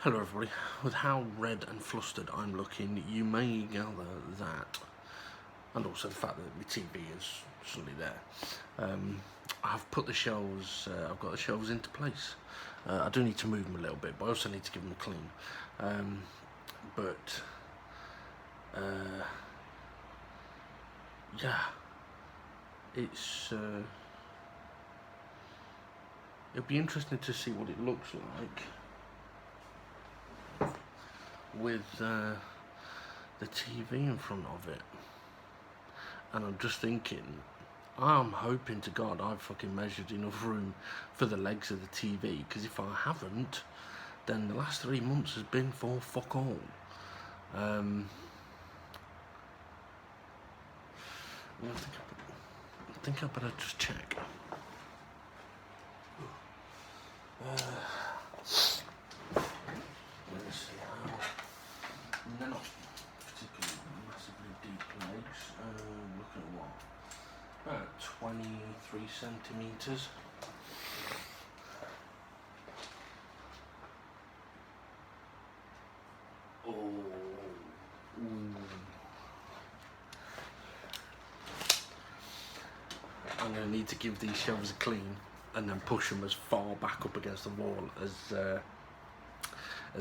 Hello everybody. With how red and flustered I'm looking, you may gather that, and also the fact that my TV is suddenly there. I've put the shelves, I've got the shelves into place. I do need to move them a little bit, but I also need to give them a clean. Yeah, it's it'll be interesting to see what it looks like with the TV in front of it. And I'm just thinking, I'm hoping to God I've fucking measured enough room for the legs of the TV, because if I haven't, then the last 3 months has been for fuck all. I think I better just check. Let's see how. They're not particularly massively deep legs. Looking at what? About 23 centimetres. I'm going to need to give these shelves a clean and then push them as far back up against the wall as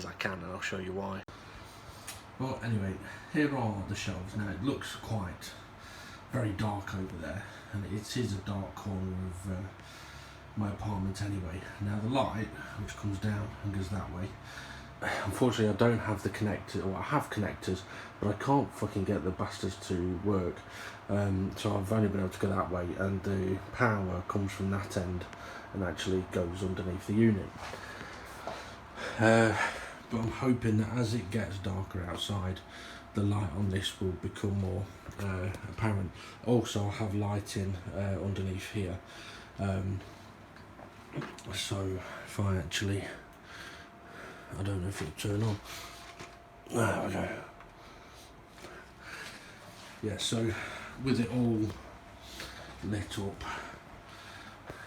I can, and I'll show you why. Well, anyway, here are the shelves. Now it looks quite very dark over there, and it is a dark corner of my apartment anyway. Now the light, which comes down and goes that way, unfortunately I don't have the connector, or I have connectors, but I can't fucking get the bastards to work. So I've only been able to go that way, and the power comes from that end and actually goes underneath the unit. But I'm hoping that as it gets darker outside, the light on this will become more apparent. Also, I have lighting underneath here. So if I actually, I don't know if it'll turn on. There we go. Yeah, so with it all lit up,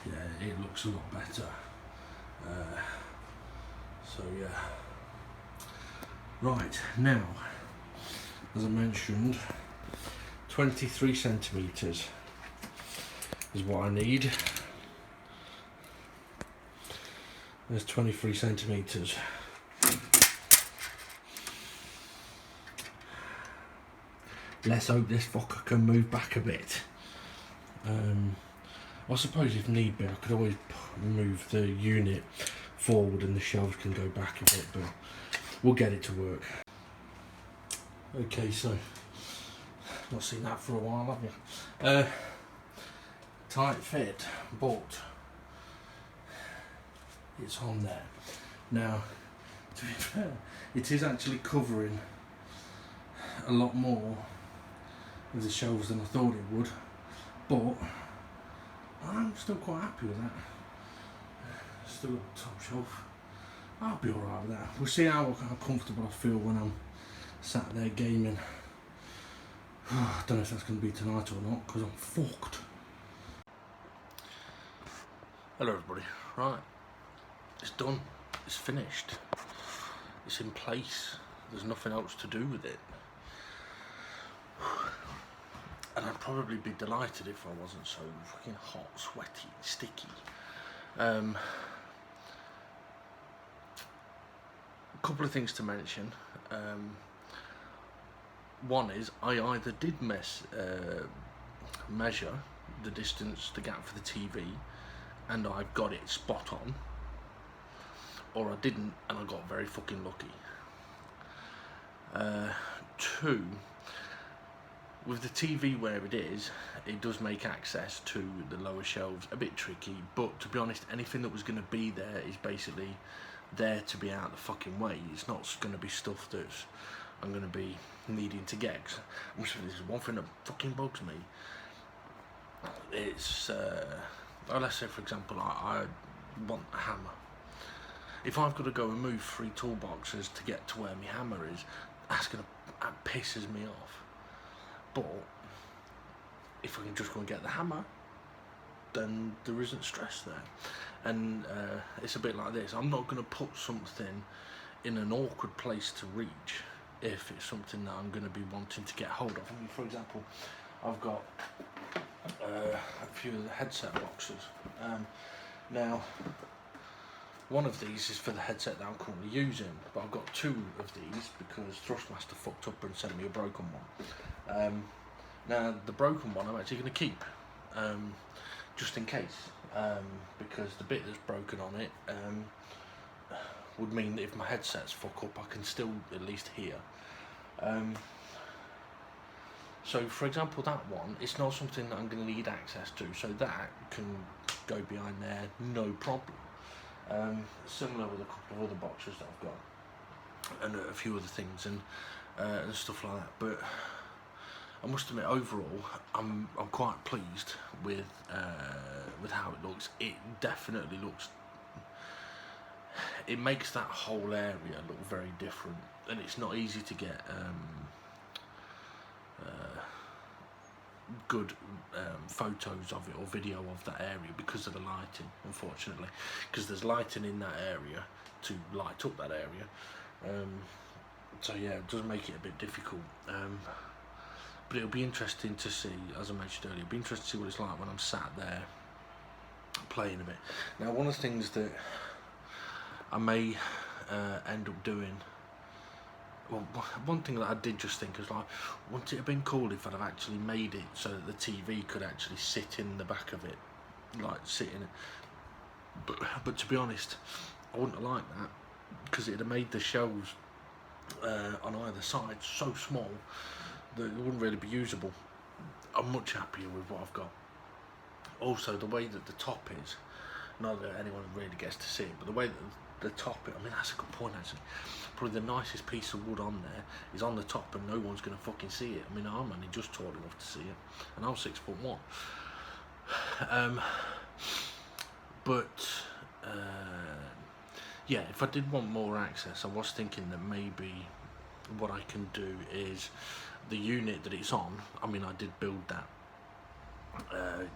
yeah, it looks a lot better. So yeah. Right, now, as I mentioned, 23 centimetres is what I need. There's 23 centimetres. Let's hope this fucker can move back a bit. I suppose if need be, I could always move the unit forward and the shelves can go back a bit, but we'll get it to work. Okay, so not seen that for a while, have you? Tight fit, but it's on there. Now, to be fair, it is actually covering a lot more of the shelves than I thought it would, but I'm still quite happy with that. Still got the top shelf. I'll be alright with that. We'll see how comfortable I feel when I'm sat there gaming. I don't know if that's going to be tonight or not, because I'm fucked. Hello everybody. Right, it's done. It's finished. It's in place. There's nothing else to do with it. And I'd probably be delighted if I wasn't so fucking hot, sweaty, sticky. A couple of things to mention. One is I either did measure the distance, the gap for the TV, and I got it spot on, or I didn't and I got very fucking lucky. Two, with the TV where it is, it does make access to the lower shelves a bit tricky, but to be honest, anything that was going to be there is basically there to be out the fucking way. It's not going to be stuff that I'm going to be needing to get. This is one thing that fucking bugs me. It's, well, let's say for example, I want a hammer. If I've got to go and move 3 toolboxes to get to where my hammer is, that pisses me off. But if I can just go and get the hammer, then there isn't stress there. And it's a bit like this. I'm not going to put something in an awkward place to reach if it's something that I'm going to be wanting to get hold of. I mean, for example, I've got a few of the headset boxes. Now, one of these is for the headset that I'm currently using, but I've got two of these because Thrustmaster fucked up and sent me a broken one. Now, the broken one I'm actually going to keep, just in case, because the bit that's broken on it would mean that if my headsets fuck up, I can still at least hear. So, for example, that one, it's not something that I'm going to need access to, so that can go behind there, no problem. Similar with a couple of other boxes that I've got, and a few other things, and stuff like that. But I must admit, overall, I'm quite pleased with how it looks. It definitely looks. It makes that whole area look very different, and it's not easy to get good photos of it or video of that area because of the lighting, unfortunately, because there's lighting in that area to light up that area. So yeah, it does make it a bit difficult. But it'll be interesting to see, as I mentioned earlier, it'll be interesting to see what it's like when I'm sat there playing a bit. Now, one of the things that I may end up doing, well, one thing that I did just think is, like, wouldn't it have been cool if I'd have actually made it so that the TV could actually sit in the back of it, like sit in it. But to be honest, I wouldn't have liked that, because it'd have made the shelves on either side so small that it wouldn't really be usable. I'm much happier with what I've got. Also, the way that the top is, not that anyone really gets to see it, but the way that the top, I mean, that's a good point actually. Probably the nicest piece of wood on there is on the top, and no one's going to fucking see it. I mean, I'm only just tall enough to see it, and I'm 6'1". But yeah, if I did want more access, I was thinking that maybe what I can do is the unit that it's on. I mean, I did build that a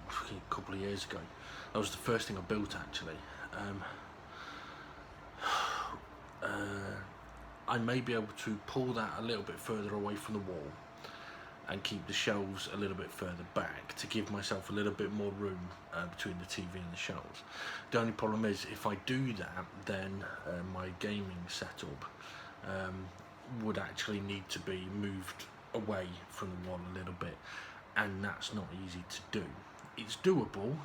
couple of years ago. That was the first thing I built actually. I may be able to pull that a little bit further away from the wall and keep the shelves a little bit further back to give myself a little bit more room between the TV and the shelves. The only problem is, if I do that, then my gaming setup would actually need to be moved away from the wall a little bit, and that's not easy to do. It's doable,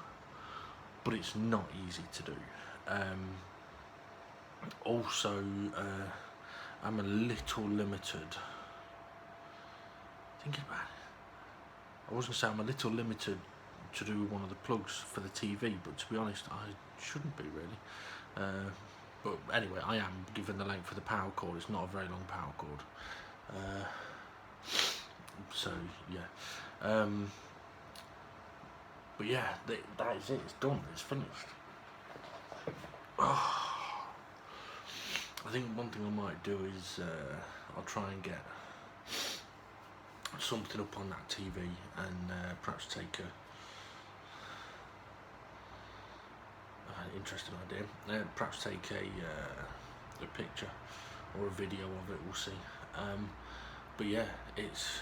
but it's not easy to do. Also, I'm a little limited. Thinking about it, I was going to say I'm a little limited to do one of the plugs for the TV, but to be honest, I shouldn't be really. But anyway, I am, given the length of the power cord. It's not a very long power cord. So yeah. But yeah, that is it. It's done. It's finished. Oh. I think one thing I might do is I'll try and get something up on that TV and perhaps take an interesting idea. Perhaps take a picture or a video of it. We'll see. But yeah, it's,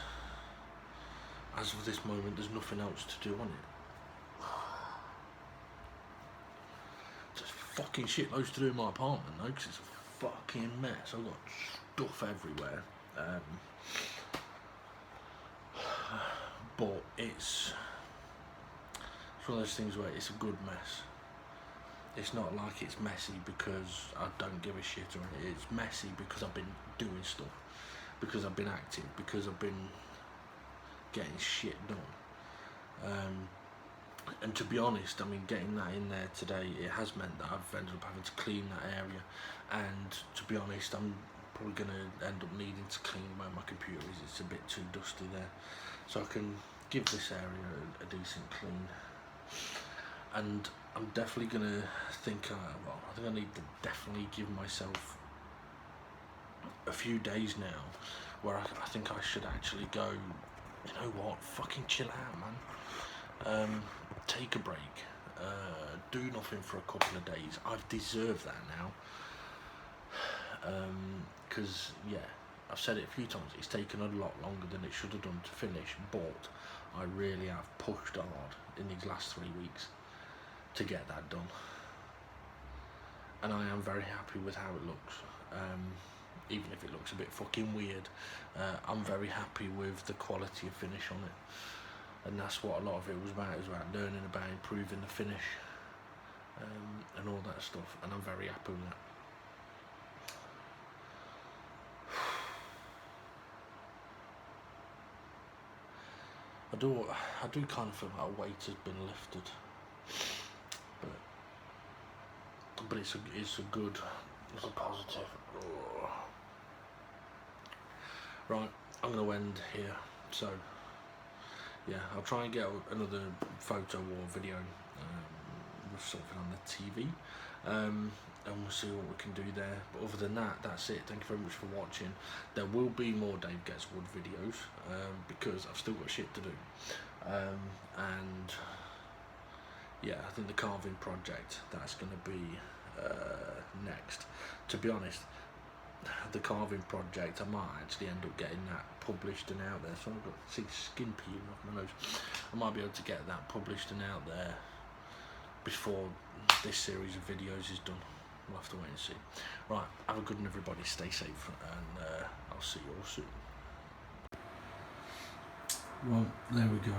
as of this moment, there's nothing else to do on it. There's fucking shitloads to do in my apartment though, because it's a fucking mess. I've got stuff everywhere. But it's one of those things where it's a good mess. It's not like it's messy because I don't give a shit, or it's messy because I've been doing stuff, because I've been active, because I've been getting shit done. And to be honest, I mean, getting that in there today, it has meant that I've ended up having to clean that area, and to be honest, I'm probably going to end up needing to clean where my computer is. It's a bit too dusty there, so I can give this area a decent clean. And I'm definitely going to think, well, I think I need to definitely give myself a few days now where I think I should actually go, you know what, fucking chill out, man. Take a break, do nothing for a couple of days. I've deserved that now. because yeah, I've said it a few times, it's taken a lot longer than it should have done to finish, but I really have pushed hard in these last 3 weeks to get that done, and I am very happy with how it looks. Even if it looks a bit fucking weird, I'm very happy with the quality of finish on it, and that's what a lot of it was about. It was about learning about improving the finish, and all that stuff, and I'm very happy with that. I do kind of feel like a weight has been lifted, but it's a positive. Oh. Right, I'm going to end here. So yeah, I'll try and get another photo or video with something on the TV, and we'll see what we can do there. But other than that, that's it. Thank you very much for watching. There will be more Dave Gets Wood videos, because I've still got shit to do, and yeah, I think the carving project, that's going to be next. To be honest, the carving project, I might actually end up getting that published and out there. So I've got skin peeling off my nose. I might be able to get that published and out there before this series of videos is done. We'll have to wait and see. Right, have a good one everybody, stay safe, and I'll see you all soon. Well, there we go.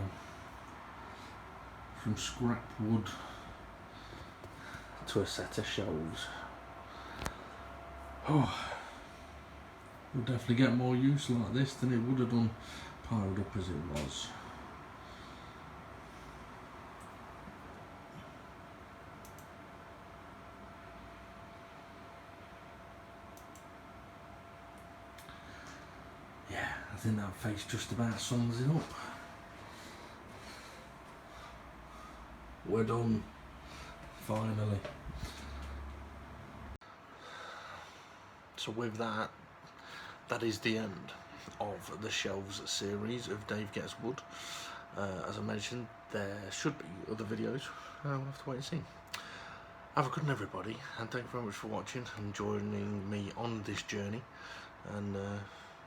From scrap wood to a set of shelves. Oh, we'll definitely get more use like this than it would have done piled up as it was. Yeah, I think that face just about sums it up. We're done, finally. So with that, that is the end of the Shelves series of Dave Gets Wood. As I mentioned, there should be other videos. We'll have to wait and see. Have a good one everybody, and thank you very much for watching and joining me on this journey. And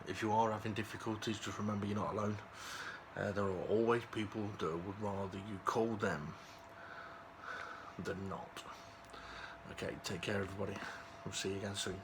if you are having difficulties, just remember you're not alone. There are always people that would rather you call them than not. Okay, take care everybody. We'll see you again soon.